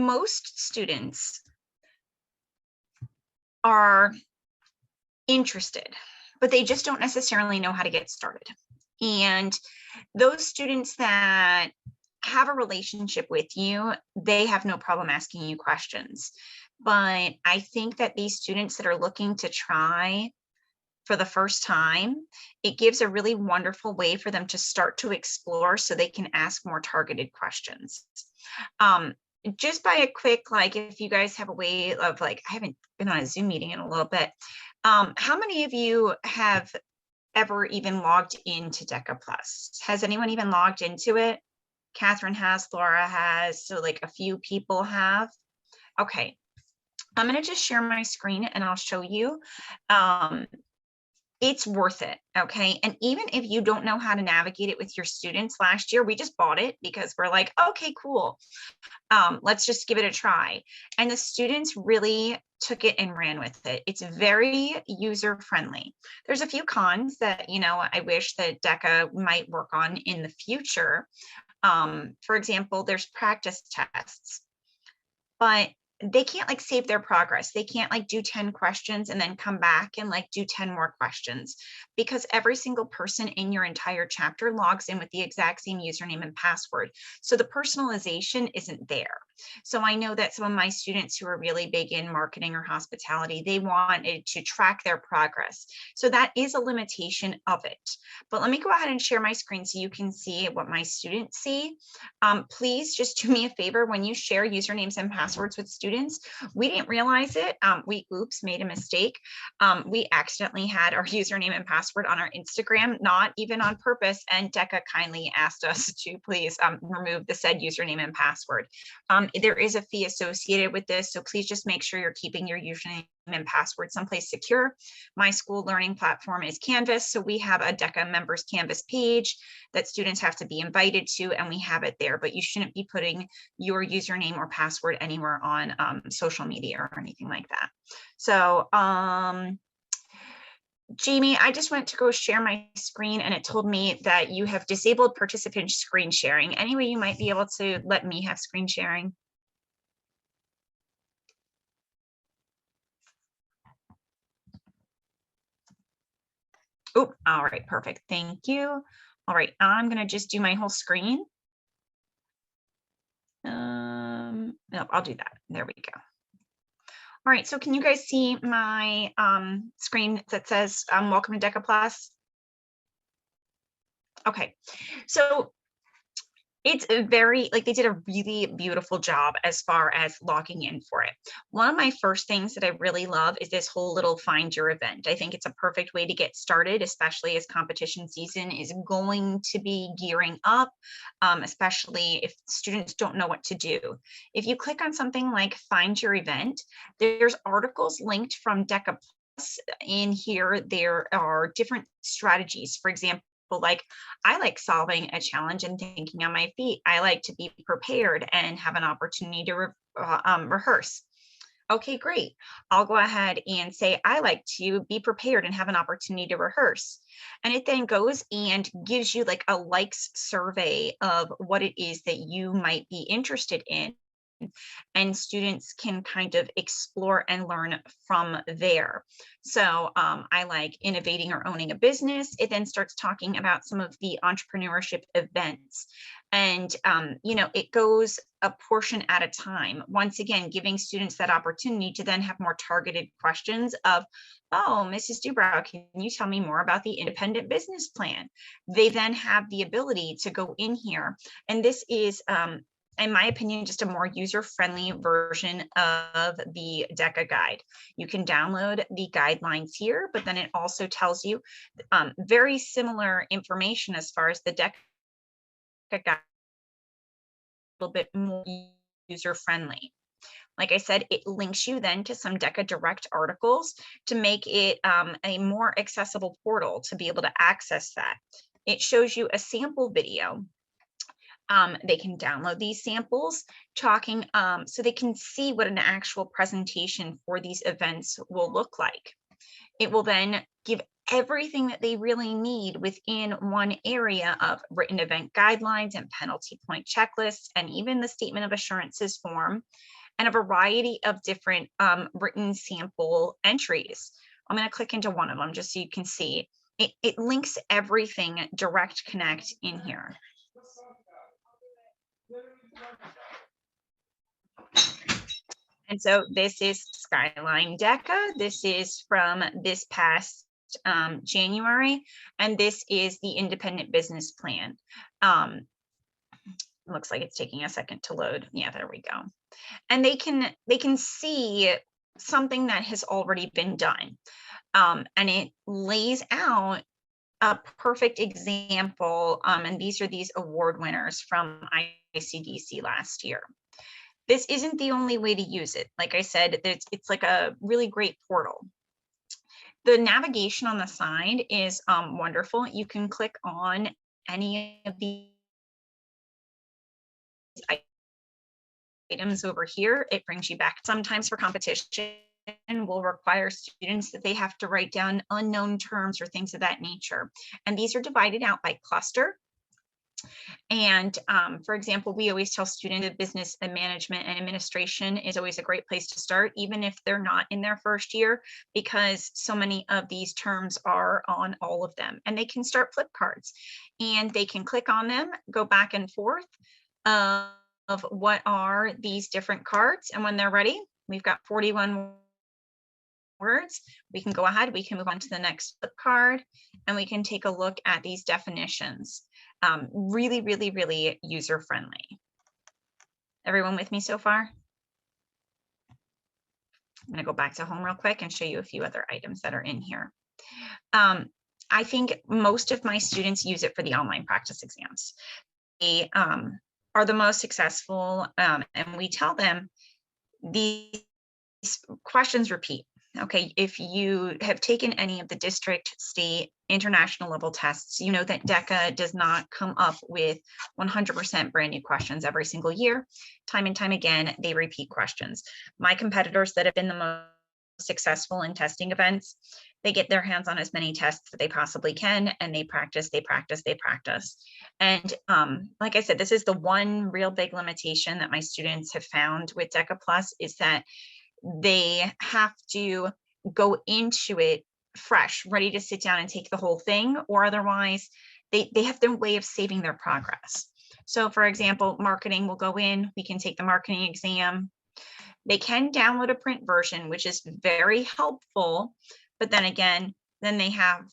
most students are interested, but they just don't necessarily know how to get started. And those students that have a relationship with you, they have no problem asking you questions. But I think that these students that are looking to try for the first time, it gives a really wonderful way for them to start to explore so they can ask more targeted questions. Um, just by a quick, like, if you guys have a way of, like, I haven't been on a Zoom meeting in a little bit. How many of you have ever even logged into DECA Plus? Has anyone even logged into it? Catherine has, Laura has, so like a few people have. Okay, I'm gonna just share my screen and I'll show you. It's worth it, okay? And even if you don't know how to navigate it with your students, last year we just bought it because we're like, okay, cool. Let's just give it a try. And the students really took it and ran with it. It's very user friendly. There's a few cons that, you know, I wish that DECA might work on in the future. For example, there's practice tests, but they can't like save their progress. They can't like do 10 questions and then come back and like do 10 more questions, because every single person in your entire chapter logs in with the exact same username and password. So the personalization isn't there. So I know that some of my students who are really big in marketing or hospitality, they wanted to track their progress. So that is a limitation of it. But let me go ahead and share my screen so you can see what my students see. Please just do me a favor when you share usernames and passwords with students. We didn't realize it. We made a mistake. We accidentally had our username and password on our Instagram, not even on purpose. And DECA kindly asked us to please remove the said username and password. There is a fee associated with this, so please just make sure you're keeping your username and password someplace secure. My school learning platform is Canvas, so we have a DECA members Canvas page that students have to be invited to, and we have it there, but you shouldn't be putting your username or password anywhere on social media or anything like that. So Jamie, I just went to go share my screen and it told me that you have disabled participant screen sharing. Any way you might be able to let me have screen sharing? Oh, all right, perfect. Thank you. All right, I'm gonna just do my whole screen. No, I'll do that. There we go. All right, so can you guys see my screen that says welcome to DECA Plus? Okay, so it's a very, like, they did a really beautiful job as far as logging in for it. One of my first things that I really love is this whole little find your event. I think it's a perfect way to get started, especially as competition season is going to be gearing up, especially if students don't know what to do. If you click on something like find your event, there's articles linked from DECA Plus. In here, there are different strategies. For example, like, I like solving a challenge and thinking on my feet. I like to be prepared and have an opportunity to rehearse. Okay, great. I'll go ahead and say, I like to be prepared and have an opportunity to rehearse. And it then goes and gives you like a likes survey of what it is that you might be interested in. And students can kind of explore and learn from there. So I like innovating or owning a business. It then starts talking about some of the entrepreneurship events. And, you know, it goes a portion at a time, once again, giving students that opportunity to then have more targeted questions of, oh, Mrs. Dubrow, can you tell me more about the independent business plan? They then have the ability to go in here. And this is, in my opinion, just a more user-friendly version of the DECA guide. You can download the guidelines here, but then it also tells you very similar information as far as the DECA guide, a little bit more user-friendly. Like I said, it links you then to some DECA Direct articles to make it a more accessible portal to be able to access that. It shows you a sample video. They can download these samples talking so they can see what an actual presentation for these events will look like. It will then give everything that they really need within one area of written event guidelines and penalty point checklists, and even the statement of assurances form, and a variety of different written sample entries. I'm going to click into one of them just so you can see. It links everything direct connect in here. And so this is Skyline DECA. This is from this past January, and this is the independent business plan. Looks like it's taking a second to load. Yeah, there we go. And they can see something that has already been done. And it lays out a perfect example. And these are these award winners from ICDC last year. This isn't the only way to use it. Like I said, it's like a really great portal. The navigation on the side is wonderful. You can click on any of these items over here. It brings you back. Sometimes for competition will require students that they have to write down unknown terms or things of that nature. And these are divided out by cluster. And for example, we always tell students that business and management and administration is always a great place to start, even if they're not in their first year, because so many of these terms are on all of them. And they can start flip cards and they can click on them, go back and forth of what are these different cards. And when they're ready, we've got 41 words. We can go ahead, we can move on to the next flip card, and we can take a look at these definitions. Really, really, really user friendly. Everyone with me so far? I'm going to go back to home real quick and show you a few other items that are in here. I think most of my students use it for the online practice exams. They are the most successful, and we tell them these questions repeat. Okay, if you have taken any of the district, state, international level tests, you know that DECA does not come up with 100% brand new questions every single year. Time and time again, they repeat questions. My competitors that have been the most successful in testing events, they get their hands on as many tests that they possibly can, and they practice, they practice, they practice. And like I said, this is the one real big limitation that my students have found with DECA Plus, is that they have to go into it fresh, ready to sit down and take the whole thing, or otherwise they have their way of saving their progress. So for example, marketing will go in, we can take the marketing exam. They can download a print version, which is very helpful, but then again, then they have,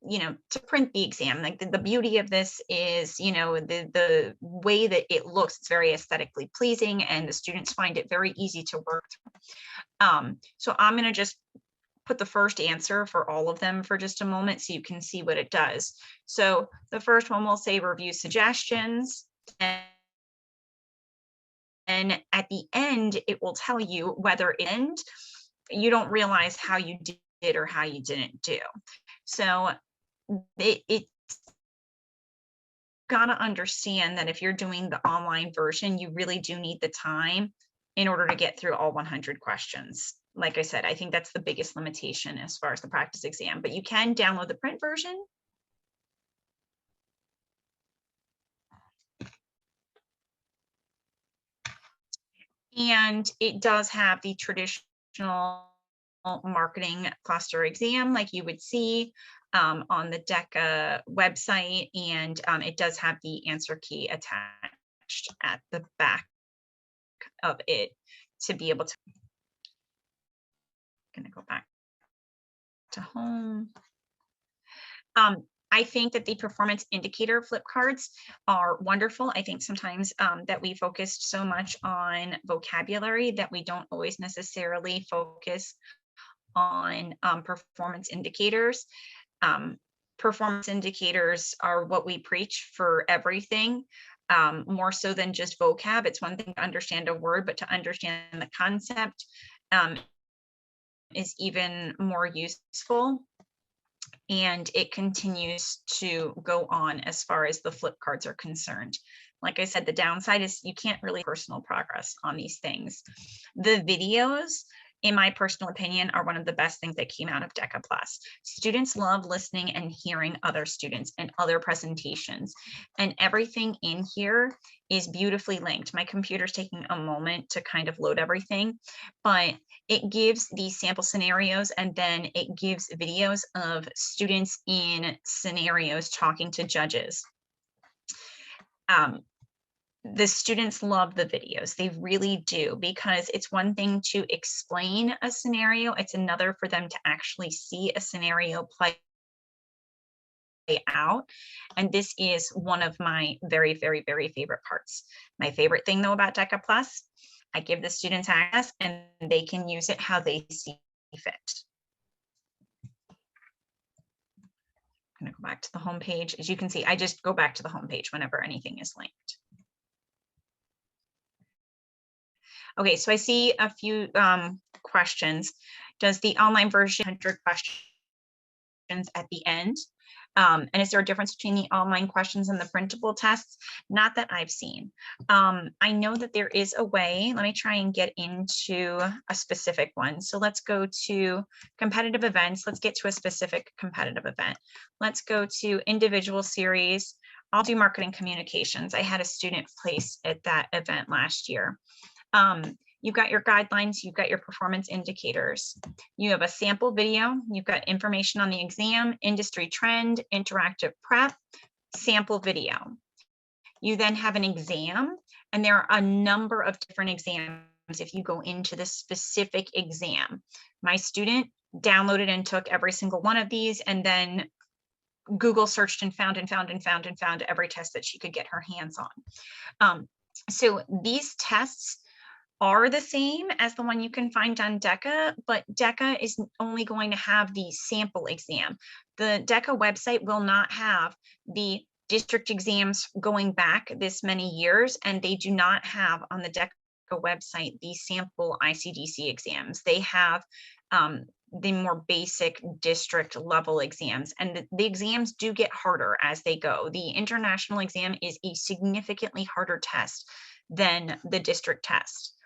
you know, to print the exam. Like the beauty of this is, you know, the way that it looks, it's very aesthetically pleasing, and the students find it very easy to work through. So I'm going to just put the first answer for all of them for just a moment so you can see what it does. So the first one will say review suggestions, and at the end it will tell you whether it end. You don't realize how you did or how you didn't do. So it's gotta understand that if you're doing the online version, you really do need the time in order to get through all 100 questions. Like I said, I think that's the biggest limitation as far as the practice exam, but you can download the print version. And it does have the traditional marketing cluster exam like you would see on the DECA website, and it does have the answer key attached at the back of it to be able to. I'm gonna go back to home. I think that the performance indicator flip cards are wonderful. I think sometimes that we focused so much on vocabulary that we don't always necessarily focus on performance indicators. Performance indicators are what we preach for everything, more so than just vocab. It's one thing to understand a word, but to understand the concept is even more useful. And it continues to go on as far as the flip cards are concerned. Like I said, the downside is you can't really personal progress on these things. The videos, in my personal opinion, are one of the best things that came out of DECA Plus. Students love listening and hearing other students and other presentations, and everything in here is beautifully linked. My computer's taking a moment to kind of load everything, but it gives these sample scenarios, and then it gives videos of students in scenarios talking to judges. The students love the videos. They really do, because it's one thing to explain a scenario. It's another for them to actually see a scenario play out. And this is one of my very, very, very favorite parts. My favorite thing though about DECA Plus, I give the students access and they can use it how they see fit. I'm going to go back to the home page. As you can see, I just go back to the home page whenever anything is linked. Okay, so I see a few questions. Does the online version 100 questions at the end? And is there a difference between the online questions and the printable tests? Not that I've seen. I know that there is a way. Let me try and get into a specific one. So let's go to competitive events. Let's get to a specific competitive event. Let's go to individual series. I'll do marketing communications. I had a student place at that event last year. You've got your guidelines, you've got your performance indicators. You have a sample video, you've got information on the exam, industry trend, interactive prep, sample video. You then have an exam, and there are a number of different exams if you go into the specific exam. My student downloaded and took every single one of these, and then Google searched and found every test that she could get her hands on. So these tests are the same as the one you can find on DECA, but DECA is only going to have the sample exam. The DECA website will not have the district exams going back this many years, and they do not have on the DECA website the sample ICDC exams. They have the more basic district level exams, and the exams do get harder as they go. The international exam is a significantly harder test than the district test.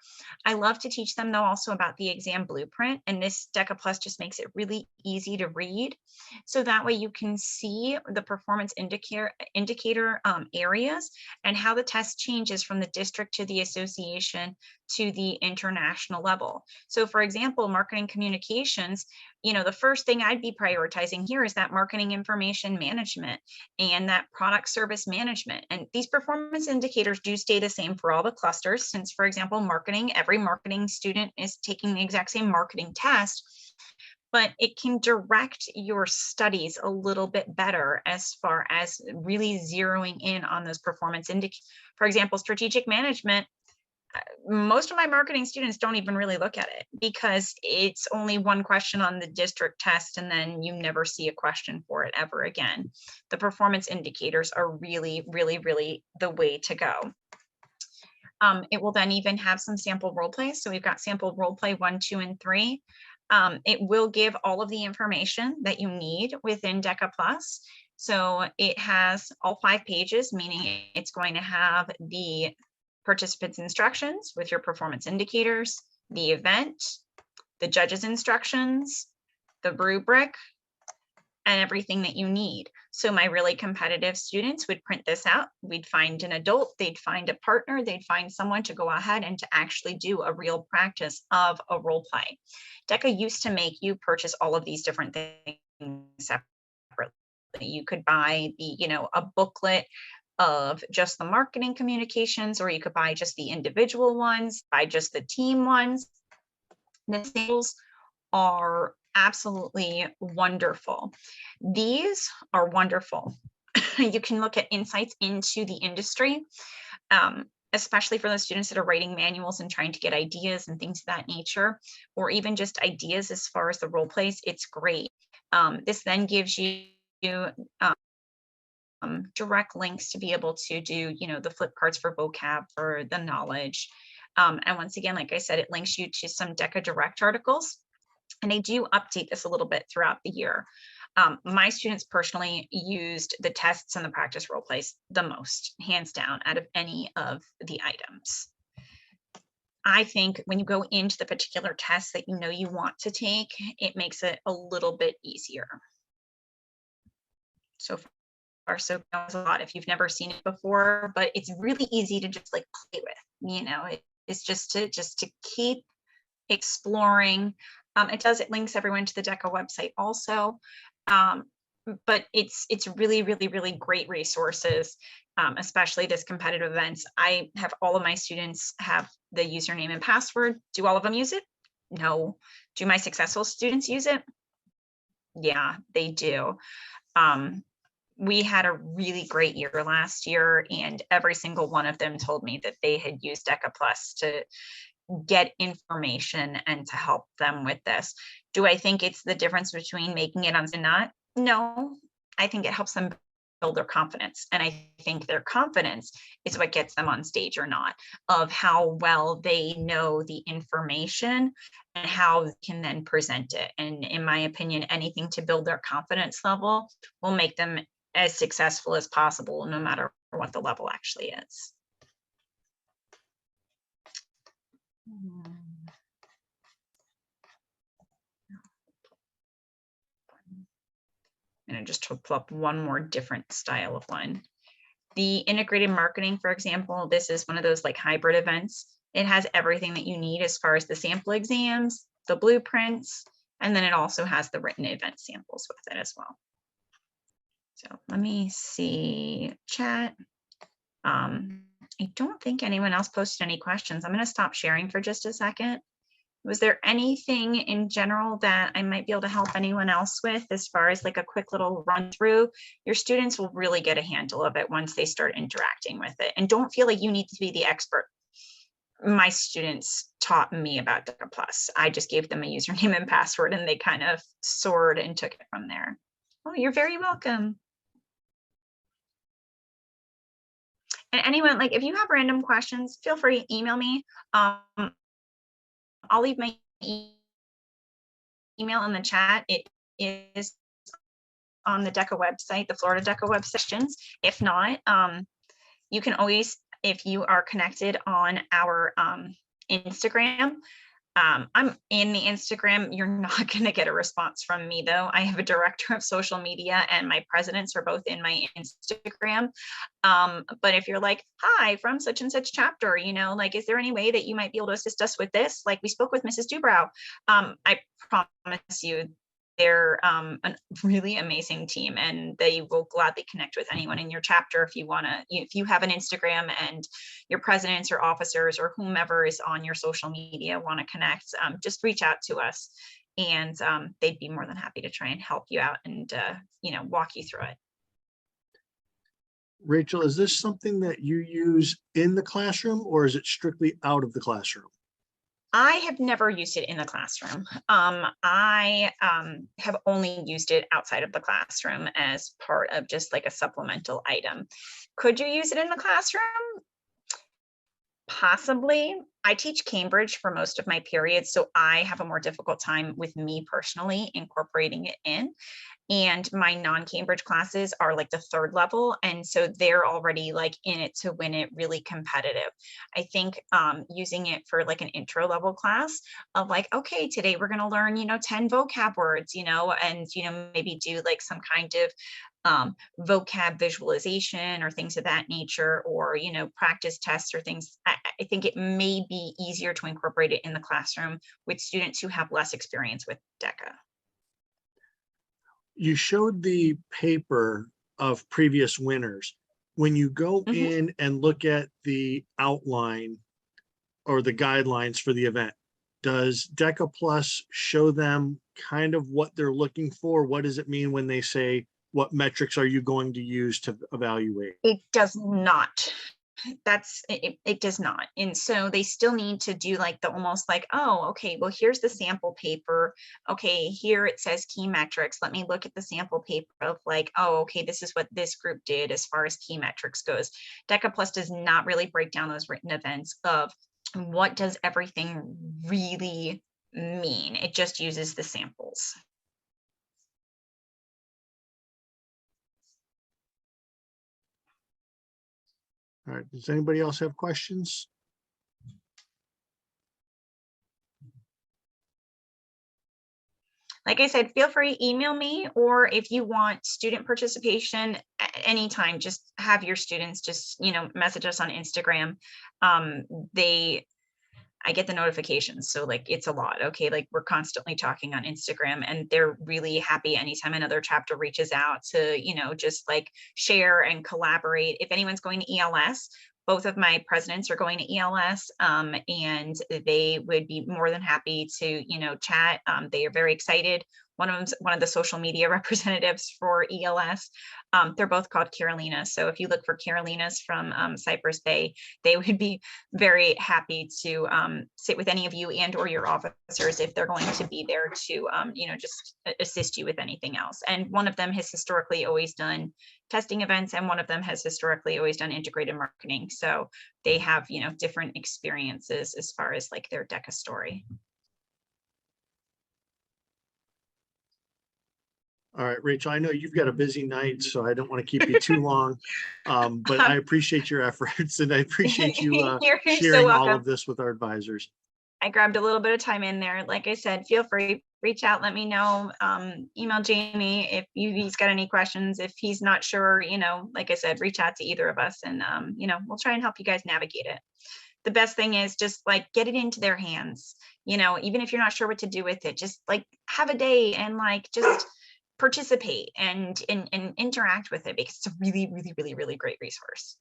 I love to teach them though also about the exam blueprint, and this DECA Plus just makes it really easy to read. So that way you can see the performance indicator areas and how the test changes from the district to the association to the international level. So for example, marketing communications, the first thing I'd be prioritizing here is that marketing information management and that product service management. And these performance indicators do stay the same for all the clusters, since, for example, marketing, every marketing student is taking the exact same marketing test, but it can direct your studies a little bit better as far as really zeroing in on those performance indicators. For example, strategic management, most of my marketing students don't even really look at it because it's only one question on the district test, and then you never see a question for it ever again. The performance indicators are really, really, really the way to go. It will then even have some sample role plays. So we've got sample role play 1, 2, and 3. It will give all of the information that you need within DECA Plus. So it has all 5 pages, meaning it's going to have the participants' instructions with your performance indicators, the event, the judge's instructions, the rubric, and everything that you need. So my really competitive students would print this out. We'd find an adult, they'd find a partner, they'd find someone to go ahead and to actually do a real practice of a role play. DECA used to make you purchase all of these different things separately. You could buy a booklet of just the marketing communications, or you could buy just the individual ones, buy just the team ones. The samples are absolutely wonderful. These are wonderful. You can look at insights into the industry, especially for those students that are writing manuals and trying to get ideas and things of that nature, or even just ideas as far as the role plays. It's great. This then gives you direct links to be able to do, the flip cards for vocab, for the knowledge. And once again, like I said, it links you to some DECA Direct articles, and they do update this a little bit throughout the year. My students personally used the tests and the practice role plays the most, hands down, out of any of the items. I think when you go into the particular test that you know you want to take, it makes it a little bit easier. So far, so good. That was a lot if you've never seen it before, but it's really easy to just like play with, it's just to keep exploring. It links everyone to the DECA website also. Um, but it's really, really, really great resources, especially this competitive events. I have all of my students have the username and password. Do all of them use it? No. Do my successful students use it? Yeah, they do. Um, we had a really great year last year, and every single one of them told me that they had used DECA Plus to get information and to help them with this. Do I think it's the difference between making it on and not? No, I think it helps them build their confidence. And I think their confidence is what gets them on stage or not, of how well they know the information and how they can then present it. And in my opinion, anything to build their confidence level will make them as successful as possible, no matter what the level actually is. And just to pull up one more different style of line. The integrated marketing, for example, this is one of those like hybrid events. It has everything that you need as far as the sample exams, the blueprints, and then it also has the written event samples with it as well. So let me see chat. I don't think anyone else posted any questions. I'm going to stop sharing for just a second. Was there anything in general that I might be able to help anyone else with as far as like a quick little run through? Your students will really get a handle of it once they start interacting with it. And don't feel like you need to be the expert. My students taught me about DECA Plus. I just gave them a username and password and they kind of soared and took it from there. Oh, you're very welcome. And anyone, like if you have random questions, feel free to email me. I'll leave my email in the chat. It is on the DECA website, the Florida DECA web sections. If not, you can always, if you are connected on our Instagram, I'm in the Instagram. You're not going to get a response from me though. I have a director of social media and my presidents are both in my Instagram. But if you're like, hi, from such and such chapter, like, is there any way that you might be able to assist us with this? Like we spoke with Mrs. Dubrow. I promise you, they're a really amazing team and they will gladly connect with anyone in your chapter if you want to, if you have an Instagram and your presidents or officers or whomever is on your social media want to connect, just reach out to us and they'd be more than happy to try and help you out and, walk you through it. Rachel, is this something that you use in the classroom or is it strictly out of the classroom? I have never used it in the classroom. I have only used it outside of the classroom as part of just like a supplemental item. Could you use it in the classroom? Possibly. I teach Cambridge for most of my periods, so I have a more difficult time with me personally incorporating it in. And my non-Cambridge classes are like the third level. And so they're already like in it to win it, really competitive. I think using it for like an intro level class of like, okay, today we're going to learn, 10 vocab words, and, maybe do like some kind of vocab visualization or things of that nature, or, practice tests or things. I think it may be easier to incorporate it in the classroom with students who have less experience with DECA. You showed the paper of previous winners. When you go in and look at the outline or the guidelines for the event, does DECA Plus show them kind of what they're looking for? What does it mean when they say, what metrics are you going to use to evaluate? It does not. It does not. And so they still need to do like the almost like, oh, okay, well, here's the sample paper. Okay, here it says key metrics. Let me look at the sample paper of like, oh, okay, this is what this group did as far as key metrics goes. DECA Plus does not really break down those written events of what does everything really mean. It just uses the samples. All right, does anybody else have questions? like I said, feel free, email me, or if you want student participation anytime, just have your students just, message us on Instagram. They I get the notifications. So like it's a lot. Okay. Like we're constantly talking on Instagram, and they're really happy anytime another chapter reaches out to, just like share and collaborate. If anyone's going to ELS, both of my presidents are going to ELS, and they would be more than happy to, chat. They are very excited. One of them's one of the social media representatives for ELS. They're both called Carolina. So if you look for Carolinas from Cypress Bay, they would be very happy to sit with any of you and or your officers if they're going to be there to, just assist you with anything else. And one of them has historically always done testing events, and one of them has historically always done integrated marketing. So they have, different experiences as far as like their DECA story. All right, Rachel, I know you've got a busy night, so I don't want to keep you too long. But I appreciate your efforts, and I appreciate you You're so sharing all welcome. of this with our advisors. I grabbed a little bit of time in there. Like I said, feel free, reach out, let me know. Email Jamie if he's got any questions. If he's not sure, like I said, reach out to either of us, and we'll try and help you guys navigate it. The best thing is just like get it into their hands. Even if you're not sure what to do with it, just like have a day and like just participate and interact with it, because it's a really, really, really, really great resource.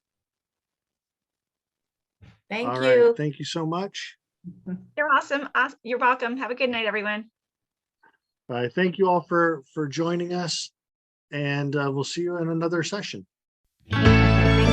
Thank All you. right, thank you so much. You're awesome. You're welcome. Have a good night, everyone. Thank you all for joining us, and we'll see you in another session. Thank